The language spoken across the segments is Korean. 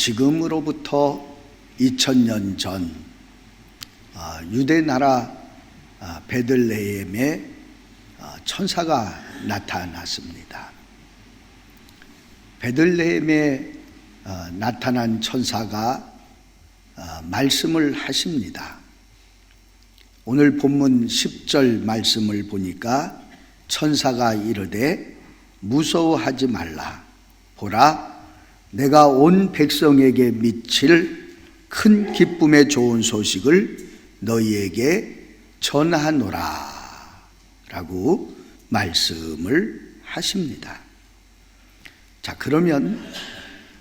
지금으로부터 2000년 전 유대 나라 베들레헴에 천사가 나타났습니다. 베들레헴에 나타난 천사가 말씀을 하십니다. 오늘 본문 10절 말씀을 보니까 천사가 이르되 무서워하지 말라. 보라, 내가 온 백성에게 미칠 큰 기쁨의 좋은 소식을 너희에게 전하노라 라고 말씀을 하십니다. 자, 그러면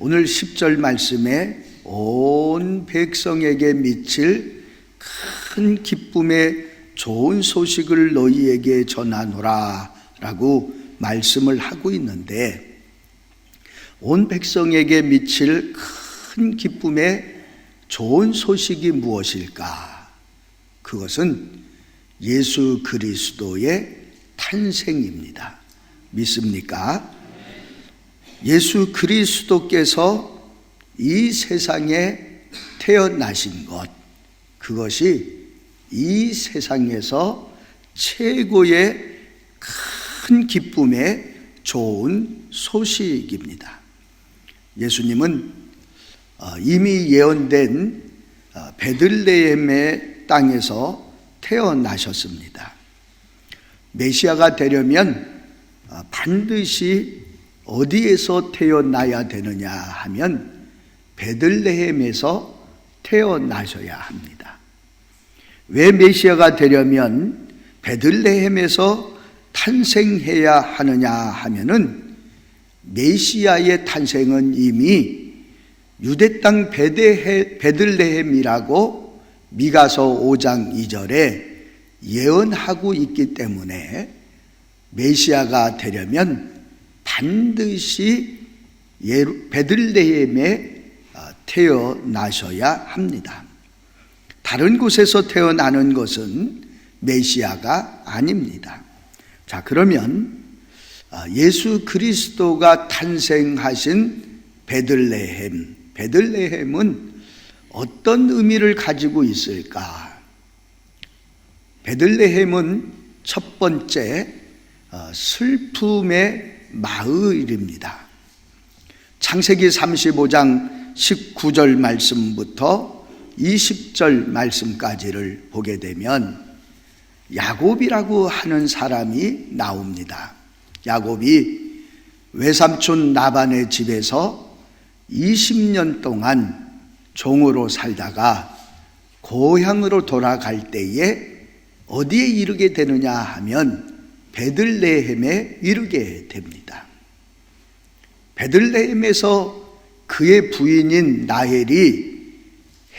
오늘 10절 말씀에 온 백성에게 미칠 큰 기쁨의 좋은 소식을 너희에게 전하노라 라고 말씀을 하고 있는데, 온 백성에게 미칠 큰 기쁨의 좋은 소식이 무엇일까? 그것은 예수 그리스도의 탄생입니다. 믿습니까? 예수 그리스도께서 이 세상에 태어나신 것, 그것이 이 세상에서 최고의 큰 기쁨의 좋은 소식입니다. 예수님은 이미 예언된 베들레헴의 땅에서 태어나셨습니다. 메시아가 되려면 반드시 어디에서 태어나야 되느냐 하면 베들레헴에서 태어나셔야 합니다. 왜 메시아가 되려면 베들레헴에서 탄생해야 하느냐 하면은 메시아의 탄생은 이미 유대 땅 베들레헴이라고 미가서 5장 2절에 예언하고 있기 때문에 메시아가 되려면 반드시 베들레헴에 태어나셔야 합니다. 다른 곳에서 태어나는 것은 메시아가 아닙니다. 자, 그러면 예수 그리스도가 탄생하신 베들레헴은 어떤 의미를 가지고 있을까? 베들레헴은 첫 번째 슬픔의 마을입니다. 창세기 35장 19절 말씀부터 20절 말씀까지를 보게 되면 야곱이라고 하는 사람이 나옵니다. 야곱이 외삼촌 라반의 집에서 20년 동안 종으로 살다가 고향으로 돌아갈 때에 어디에 이르게 되느냐 하면 베들레헴에 이르게 됩니다. 베들레헴에서 그의 부인인 라헬이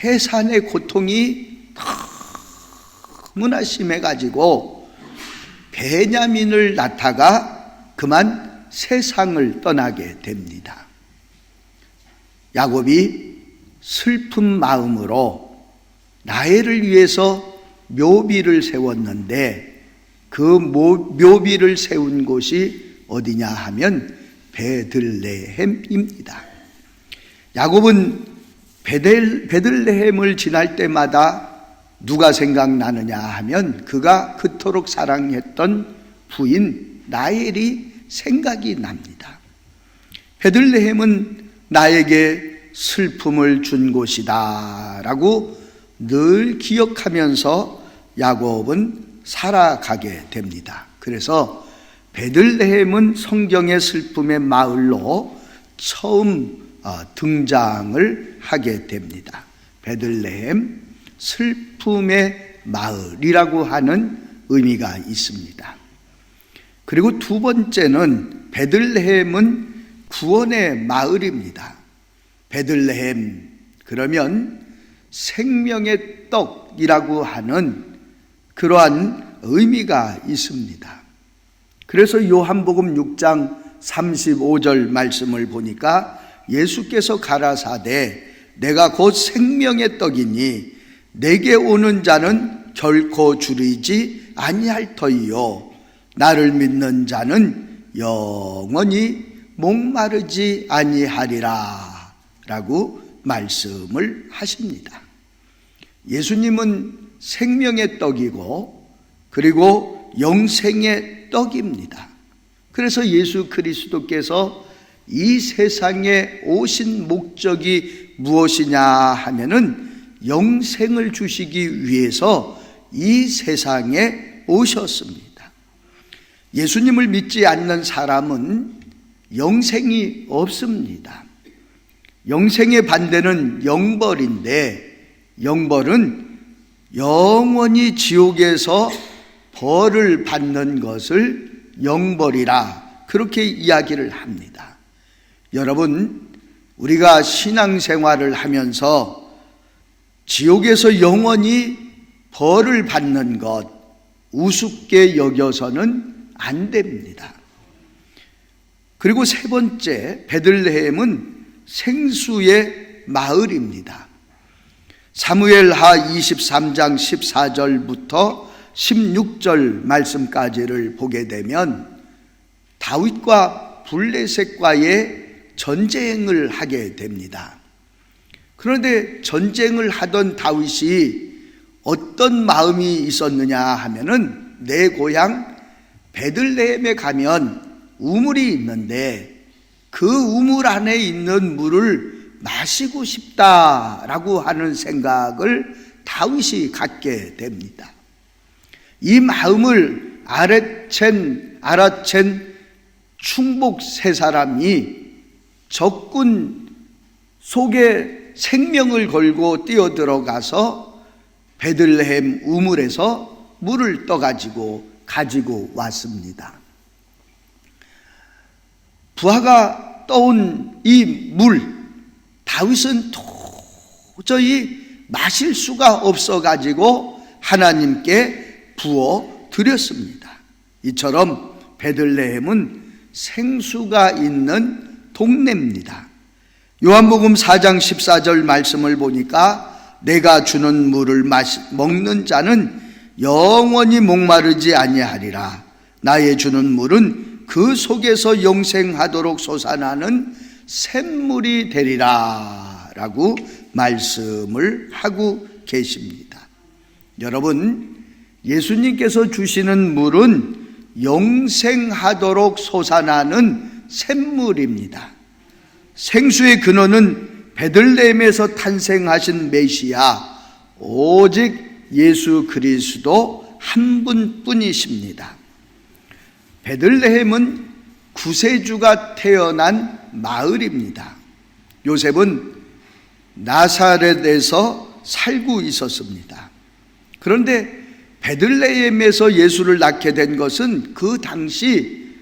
해산의 고통이 너무나 심해가지고 베냐민을 낳다가 그만 세상을 떠나게 됩니다. 야곱이 슬픈 마음으로 라헬을 위해서 묘비를 세웠는데 그 묘비를 세운 곳이 어디냐 하면 베들레헴입니다. 야곱은 베들레헴을 지날 때마다 누가 생각나느냐 하면 그가 그토록 사랑했던 부인 라헬이 생각이 납니다. 베들레헴은 나에게 슬픔을 준 곳이다 라고 늘 기억하면서 야곱은 살아가게 됩니다. 그래서 베들레헴은 성경의 슬픔의 마을로 처음 등장을 하게 됩니다. 베들레헴, 슬픔의 마을이라고 하는 의미가 있습니다. 그리고 두 번째는 베들레헴은 구원의 마을입니다. 베들레헴, 그러면 생명의 떡이라고 하는 그러한 의미가 있습니다. 그래서 요한복음 6장 35절 말씀을 보니까 예수께서 가라사대 내가 곧 생명의 떡이니 내게 오는 자는 결코 줄이지 아니할 터이요 나를 믿는 자는 영원히 목마르지 아니하리라 라고 말씀을 하십니다. 예수님은 생명의 떡이고 그리고 영생의 떡입니다. 그래서 예수 그리스도께서 이 세상에 오신 목적이 무엇이냐 하면은 영생을 주시기 위해서 이 세상에 오셨습니다. 예수님을 믿지 않는 사람은 영생이 없습니다. 영생의 반대는 영벌인데, 영벌은 영원히 지옥에서 벌을 받는 것을 영벌이라 그렇게 이야기를 합니다. 여러분, 우리가 신앙생활을 하면서 지옥에서 영원히 벌을 받는 것 우습게 여겨서는 안 됩니다. 그리고 세 번째, 베들레헴은 생수의 마을입니다. 사무엘하 23장 14절부터 16절 말씀까지를 보게 되면 다윗과 블레셋과의 전쟁을 하게 됩니다. 그런데 전쟁을 하던 다윗이 어떤 마음이 있었느냐 하면은 내 고향 베들레헴에 가면 우물이 있는데 그 우물 안에 있는 물을 마시고 싶다라고 하는 생각을 다윗이 갖게 됩니다. 이 마음을 알아챈 충복 세 사람이 적군 속에 생명을 걸고 뛰어들어가서 베들레헴 우물에서 물을 떠가지고 가지고 왔습니다. 부하가 떠온 이 물, 다윗은 도저히 마실 수가 없어가지고 하나님께 부어 드렸습니다. 이처럼 베들레헴은 생수가 있는 동네입니다. 요한복음 4장 14절 말씀을 보니까 내가 주는 물을 먹는 자는 영원히 목마르지 아니하리라. 나의 주는 물은 그 속에서 영생하도록 솟아나는 샘물이 되리라 라고 말씀을 하고 계십니다. 여러분, 예수님께서 주시는 물은 영생하도록 솟아나는 샘물입니다. 생수의 근원은 베들레헴에서 탄생하신 메시아 오직 예수 그리스도 한 분뿐이십니다. 베들레헴은 구세주가 태어난 마을입니다. 요셉은 나사렛에서 살고 있었습니다. 그런데 베들레헴에서 예수를 낳게 된 것은 그 당시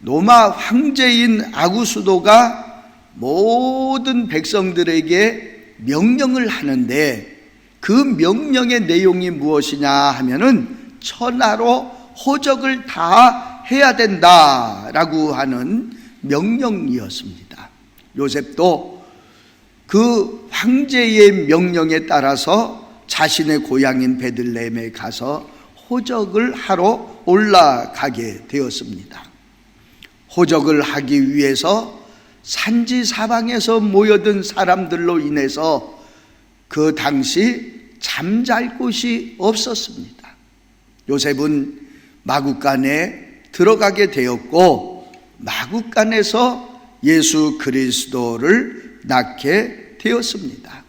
로마 황제인 아구스도가 모든 백성들에게 명령을 하는데 그 명령의 내용이 무엇이냐 하면은 천하로 호적을 다 해야 된다라고 하는 명령이었습니다. 요셉도 그 황제의 명령에 따라서 자신의 고향인 베들레헴에 가서 호적을 하러 올라가게 되었습니다. 호적을 하기 위해서 산지 사방에서 모여든 사람들로 인해서 그 당시 잠잘 곳이 없었습니다. 요셉은 마구간에 들어가게 되었고 마구간에서 예수 그리스도를 낳게 되었습니다.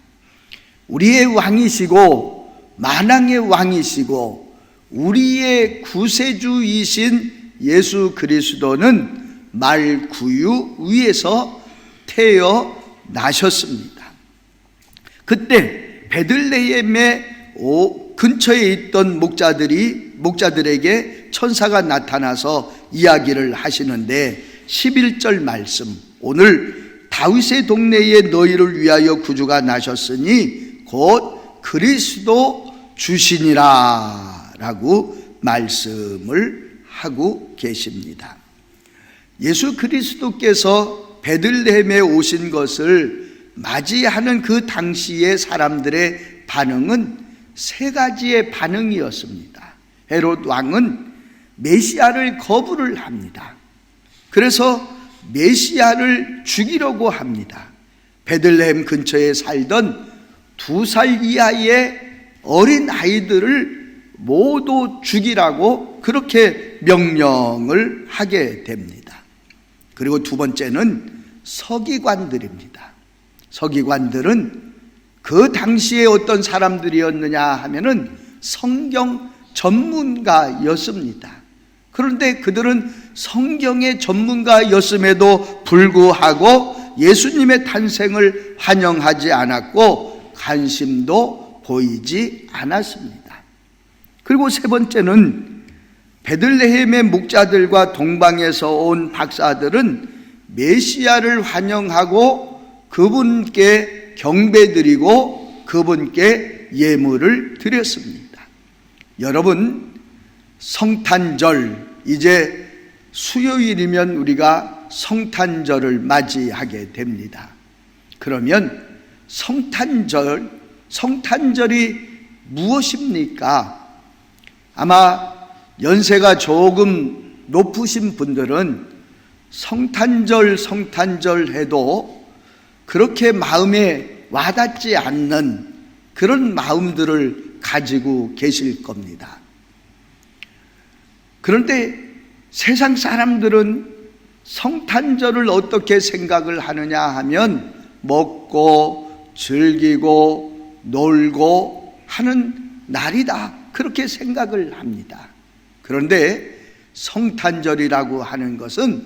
우리의 왕이시고 만왕의 왕이시고 우리의 구세주이신 예수 그리스도는 말구유 위에서 태어나셨습니다. 그때 베들레헴의 근처에 있던 목자들에게 천사가 나타나서 이야기를 하시는데 11절 말씀, 오늘 다윗의 동네에 너희를 위하여 구주가 나셨으니 곧 그리스도 주시니라 라고 말씀을 하고 계십니다. 예수 그리스도께서 베들레헴에 오신 것을 맞이하는 그 당시의 사람들의 반응은 세 가지의 반응이었습니다. 헤롯 왕은 메시아를 거부를 합니다. 그래서 메시아를 죽이려고 합니다. 베들레헴 근처에 살던 2살 이하의 어린 아이들을 모두 죽이라고 그렇게 명령을 하게 됩니다. 그리고 두 번째는 서기관들입니다. 서기관들은 그 당시에 어떤 사람들이었느냐 하면은 성경 전문가였습니다. 그런데 그들은 성경의 전문가였음에도 불구하고 예수님의 탄생을 환영하지 않았고 관심도 보이지 않았습니다. 그리고 세 번째는 베들레헴의 목자들과 동방에서 온 박사들은 메시아를 환영하고 그분께 경배드리고 그분께 예물을 드렸습니다. 여러분, 성탄절, 이제 수요일이면 우리가 성탄절을 맞이하게 됩니다. 그러면 성탄절이 무엇입니까? 아마 연세가 조금 높으신 분들은 성탄절 해도 그렇게 마음에 와닿지 않는 그런 마음들을 가지고 계실 겁니다. 그런데 세상 사람들은 성탄절을 어떻게 생각을 하느냐 하면 먹고 즐기고 놀고 하는 날이다, 그렇게 생각을 합니다. 그런데 성탄절이라고 하는 것은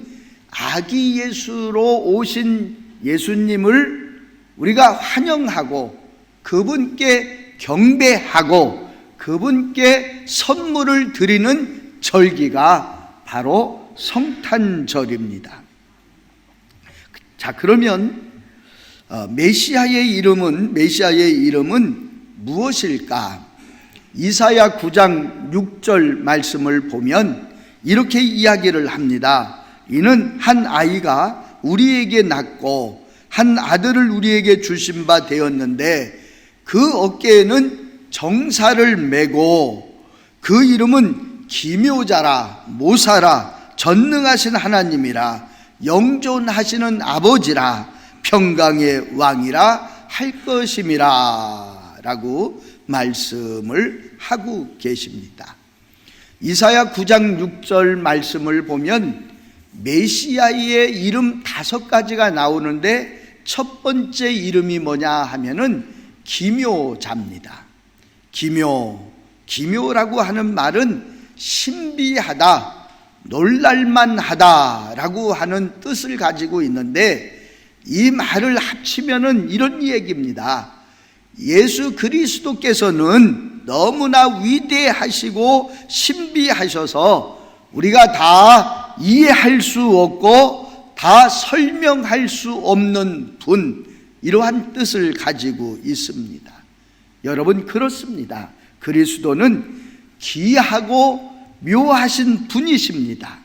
아기 예수로 오신 예수님을 우리가 환영하고 그분께 경배하고 그분께 선물을 드리는 절기가 바로 성탄절입니다. 자, 그러면 메시아의 이름은 무엇일까? 이사야 9장 6절 말씀을 보면 이렇게 이야기를 합니다. 이는 한 아이가 우리에게 낳고 한 아들을 우리에게 주신 바 되었는데 그 어깨에는 정사를 메고 그 이름은 기묘자라 모사라 전능하신 하나님이라 영존하시는 아버지라 평강의 왕이라 할 것임이라 라고 말씀을 하고 계십니다. 이사야 9장 6절 말씀을 보면 메시아의 이름 5가지가 나오는데 첫 번째 이름이 뭐냐 하면은 기묘자입니다. 기묘라고 하는 말은 신비하다, 놀랄만하다 라고 하는 뜻을 가지고 있는데 이 말을 합치면은 이런 얘기입니다. 예수 그리스도께서는 너무나 위대하시고 신비하셔서 우리가 다 이해할 수 없고 다 설명할 수 없는 분, 이러한 뜻을 가지고 있습니다. 여러분, 그렇습니다. 그리스도는 귀하고 묘하신 분이십니다.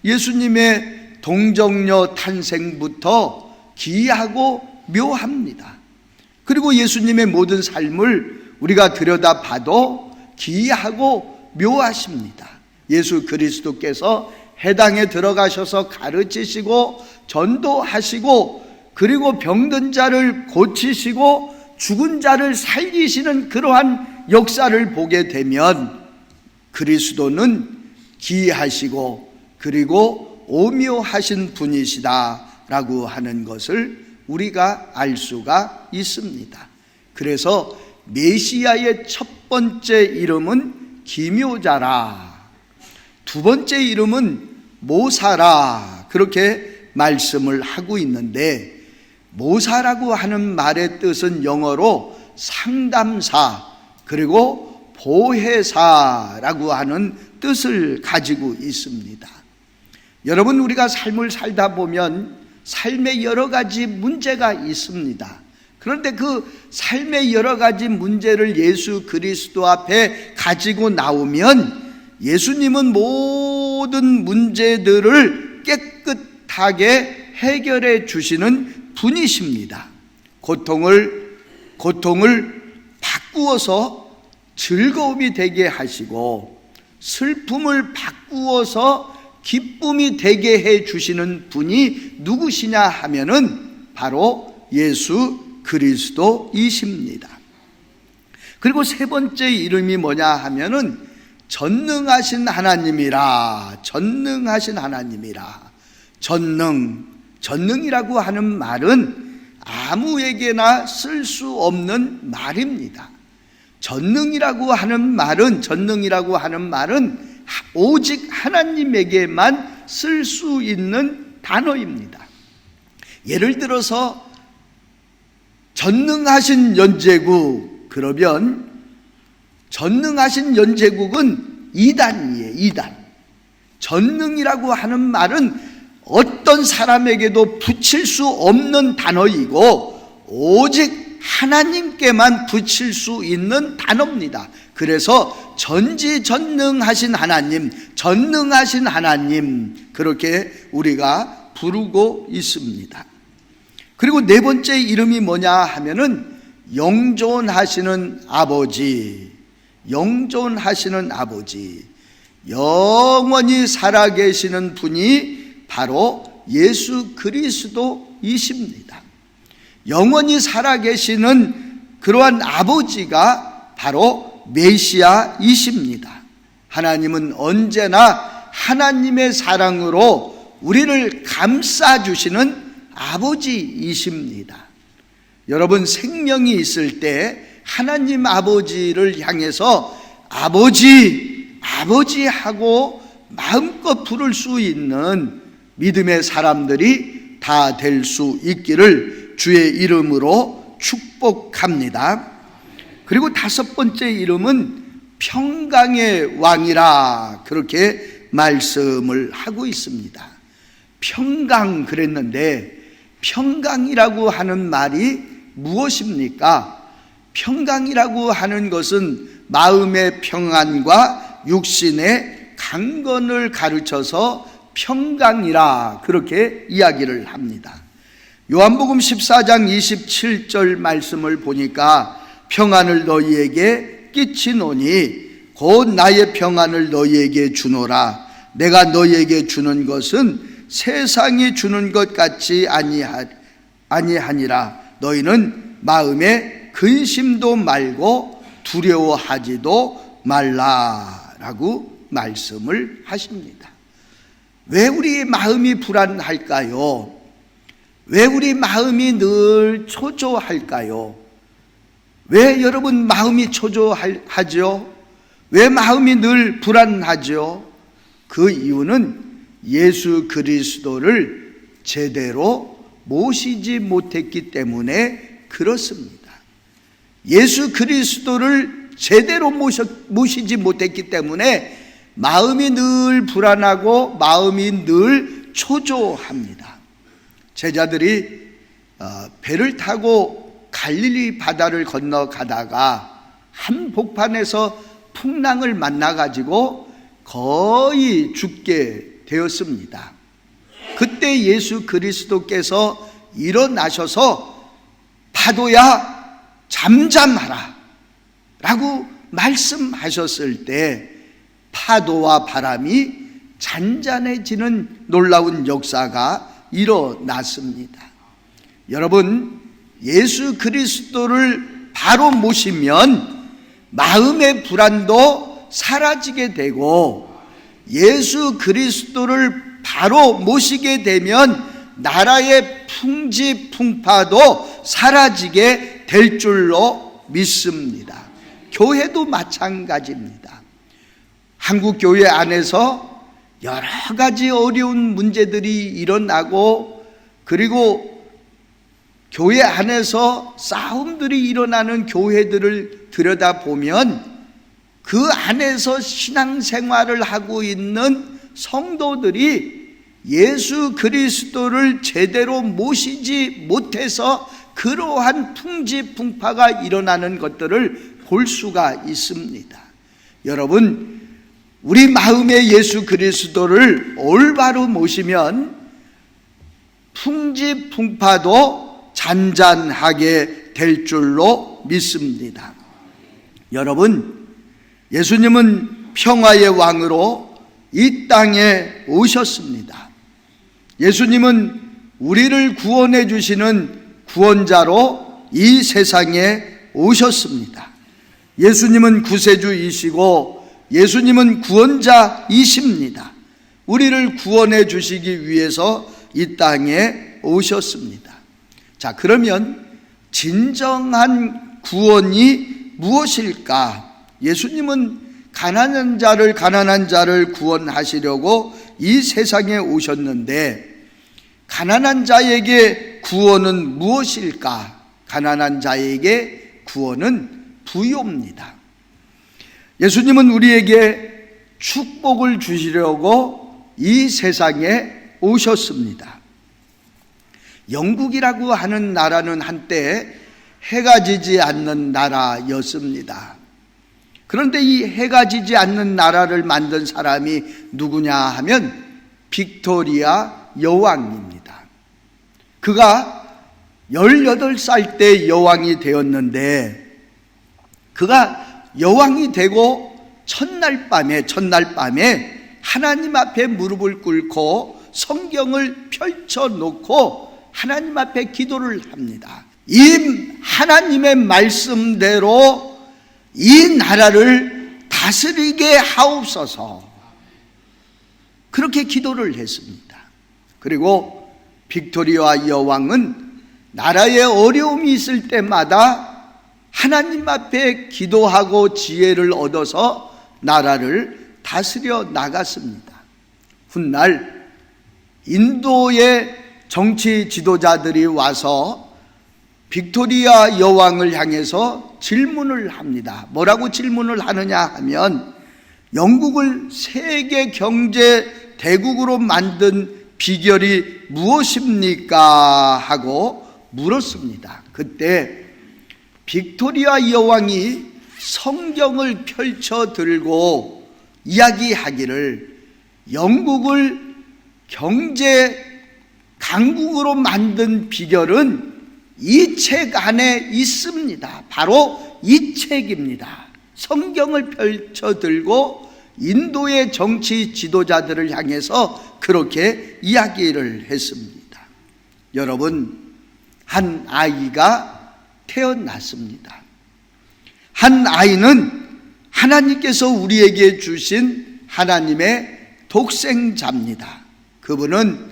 예수님의 동정녀 탄생부터 귀하고 묘합니다. 그리고 예수님의 모든 삶을 우리가 들여다봐도 귀하고 묘하십니다. 예수 그리스도께서 해당에 들어가셔서 가르치시고 전도하시고 그리고 병든 자를 고치시고 죽은 자를 살리시는 그러한 역사를 보게 되면 그리스도는 귀하시고 그리고 오묘하신 분이시다라고 하는 것을 우리가 알 수가 있습니다. 그래서 메시아의 첫 번째 이름은 기묘자라, 두 번째 이름은 모사라, 그렇게 말씀을 하고 있는데 모사라고 하는 말의 뜻은 영어로 상담사 그리고 보혜사라고 하는 뜻을 가지고 있습니다. 여러분, 우리가 삶을 살다 보면 삶에 여러 가지 문제가 있습니다. 그런데 그 삶의 여러 가지 문제를 예수 그리스도 앞에 가지고 나오면 예수님은 모든 문제들을 깨끗하게 해결해 주시는 분이십니다. 고통을 바꾸어서 즐거움이 되게 하시고 슬픔을 바꾸어서 기쁨이 되게 해 주시는 분이 누구시냐 하면은 바로 예수 그리스도이십니다. 그리고 세 번째 이름이 뭐냐 하면은 전능하신 하나님이라. 전능하신 하나님이라. 전능이라고 하는 말은 아무에게나 쓸 수 없는 말입니다. 전능이라고 하는 말은 오직 하나님에게만 쓸 수 있는 단어입니다. 예를 들어서 전능하신 연제국, 그러면 전능하신 연제국은 이단이에요. 이단. 전능이라고 하는 말은 어떤 사람에게도 붙일 수 없는 단어이고 오직 하나님께만 붙일 수 있는 단어입니다. 그래서 전지전능하신 하나님, 전능하신 하나님, 그렇게 우리가 부르고 있습니다. 그리고 네 번째 이름이 뭐냐 하면은 영존하시는 아버지, 영존하시는 아버지, 영원히 살아계시는 분이 바로 예수 그리스도이십니다. 영원히 살아계시는 그러한 아버지가 바로 메시아이십니다. 하나님은 언제나 하나님의 사랑으로 우리를 감싸주시는 아버지이십니다. 여러분, 생명이 있을 때 하나님 아버지를 향해서 아버지, 아버지 하고 마음껏 부를 수 있는 믿음의 사람들이 다 될 수 있기를 주의 이름으로 축복합니다. 그리고 다섯 번째 이름은 평강의 왕이라, 그렇게 말씀을 하고 있습니다. 평강 그랬는데 평강이라고 하는 말이 무엇입니까? 평강이라고 하는 것은 마음의 평안과 육신의 강건을 가르쳐서 평강이라, 그렇게 이야기를 합니다. 요한복음 14장 27절 말씀을 보니까 평안을 너희에게 끼치노니 곧 나의 평안을 너희에게 주노라. 내가 너희에게 주는 것은 세상이 주는 것 같이 아니하니라. 너희는 마음에 근심도 말고 두려워하지도 말라라고 말씀을 하십니다. 왜 우리 마음이 불안할까요? 왜 우리 마음이 늘 초조할까요? 왜 여러분 마음이 초조하죠? 왜 마음이 늘 불안하죠? 그 이유는 예수 그리스도를 제대로 모시지 못했기 때문에 그렇습니다. 예수 그리스도를 제대로 모시지 못했기 때문에 마음이 늘 불안하고 마음이 늘 초조합니다. 제자들이 배를 타고 갈릴리 바다를 건너가다가 한복판에서 풍랑을 만나가지고 거의 죽게 되었습니다. 그때 예수 그리스도께서 일어나셔서 파도야 잠잠하라 라고 말씀하셨을 때 파도와 바람이 잔잔해지는 놀라운 역사가 일어났습니다. 여러분, 예수 그리스도를 바로 모시면 마음의 불안도 사라지게 되고 예수 그리스도를 바로 모시게 되면 나라의 풍지풍파도 사라지게 될 줄로 믿습니다. 교회도 마찬가지입니다. 한국 교회 안에서 여러 가지 어려운 문제들이 일어나고 그리고 교회 안에서 싸움들이 일어나는 교회들을 들여다보면 그 안에서 신앙생활을 하고 있는 성도들이 예수 그리스도를 제대로 모시지 못해서 그러한 풍지풍파가 일어나는 것들을 볼 수가 있습니다. 여러분, 우리 마음에 예수 그리스도를 올바로 모시면 풍지풍파도 잔잔하게 될 줄로 믿습니다. 여러분, 예수님은 평화의 왕으로 이 땅에 오셨습니다. 예수님은 우리를 구원해 주시는 구원자로 이 세상에 오셨습니다. 예수님은 구세주이시고 예수님은 구원자이십니다. 우리를 구원해 주시기 위해서 이 땅에 오셨습니다. 자, 그러면 진정한 구원이 무엇일까? 예수님은 가난한 자를 구원하시려고 이 세상에 오셨는데, 가난한 자에게 구원은 무엇일까? 가난한 자에게 구원은 부요입니다. 예수님은 우리에게 축복을 주시려고 이 세상에 오셨습니다. 영국이라고 하는 나라는 한때 해가 지지 않는 나라였습니다. 그런데 이 해가 지지 않는 나라를 만든 사람이 누구냐 하면 빅토리아 여왕입니다. 그가 18살 때 여왕이 되었는데, 그가 여왕이 되고 첫날 밤에 하나님 앞에 무릎을 꿇고 성경을 펼쳐놓고 하나님 앞에 기도를 합니다. 이 하나님의 말씀대로 이 나라를 다스리게 하옵소서, 그렇게 기도를 했습니다. 그리고 빅토리아 여왕은 나라에 어려움이 있을 때마다 하나님 앞에 기도하고 지혜를 얻어서 나라를 다스려 나갔습니다. 훗날 인도의 정치 지도자들이 와서 빅토리아 여왕을 향해서 질문을 합니다. 뭐라고 질문을 하느냐 하면, 영국을 세계 경제 대국으로 만든 비결이 무엇입니까? 하고 물었습니다. 그때 빅토리아 여왕이 성경을 펼쳐 들고 이야기하기를, 영국을 경제 강국으로 만든 비결은 이 책 안에 있습니다. 바로 이 책입니다. 성경을 펼쳐 들고 인도의 정치 지도자들을 향해서 그렇게 이야기를 했습니다. 여러분, 한 아이가 태어났습니다. 한 아이는 하나님께서 우리에게 주신 하나님의 독생자입니다. 그분은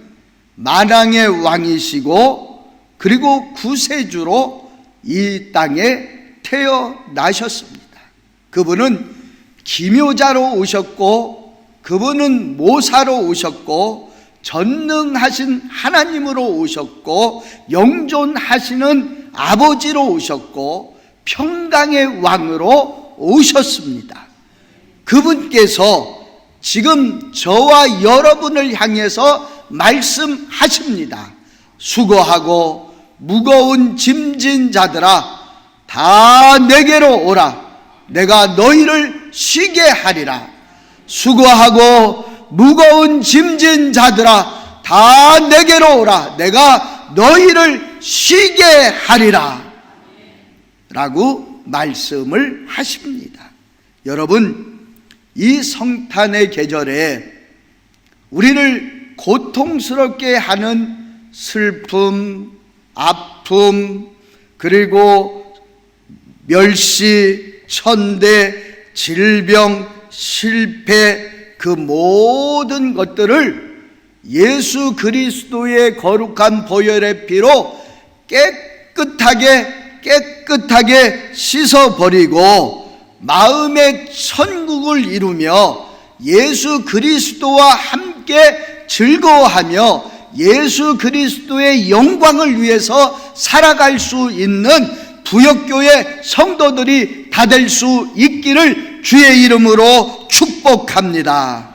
만왕의 왕이시고 그리고 구세주로 이 땅에 태어나셨습니다. 그분은 기묘자로 오셨고, 그분은 모사로 오셨고, 전능하신 하나님으로 오셨고, 영존하시는 아버지로 오셨고, 평강의 왕으로 오셨습니다. 그분께서 지금 저와 여러분을 향해서 말씀하십니다. 수고하고 무거운 짐진 자들아, 다 내게로 오라. 내가 너희를 쉬게 하리라. 수고하고 무거운 짐진 자들아, 다 내게로 오라. 내가 너희를 쉬게 하리라. 라고 말씀을 하십니다. 여러분, 이 성탄의 계절에 우리를 고통스럽게 하는 슬픔, 아픔, 그리고 멸시, 천대, 질병, 실패, 그 모든 것들을 예수 그리스도의 거룩한 보혈의 피로 깨끗하게 씻어버리고 마음의 천국을 이루며 예수 그리스도와 함께 즐거워하며 예수 그리스도의 영광을 위해서 살아갈 수 있는 부역교회 성도들이 다 될 수 있기를 주의 이름으로 축복합니다.